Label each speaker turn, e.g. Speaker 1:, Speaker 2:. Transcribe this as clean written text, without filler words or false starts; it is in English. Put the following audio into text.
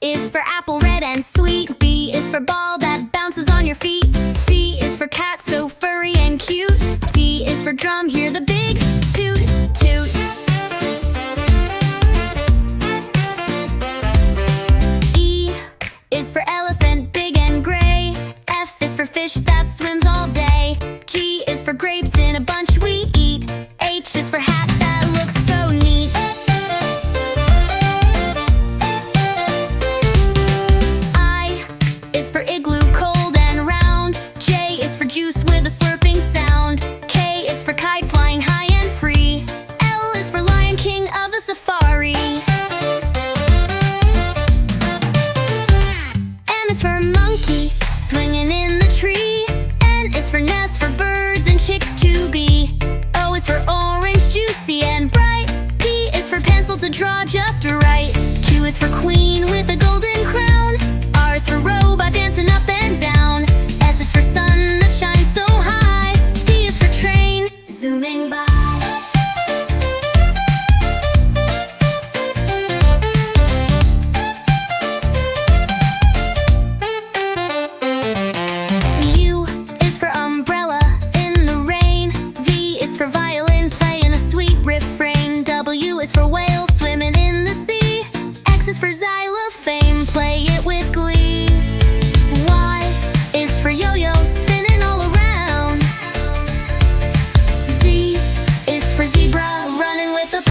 Speaker 1: is for apple, red and sweet. B is for ball that bounces on your feet. C is for cat, so furry and cute. D is for drum, hear the big toot, toot. E is for elephant, big and gray. F is for fish that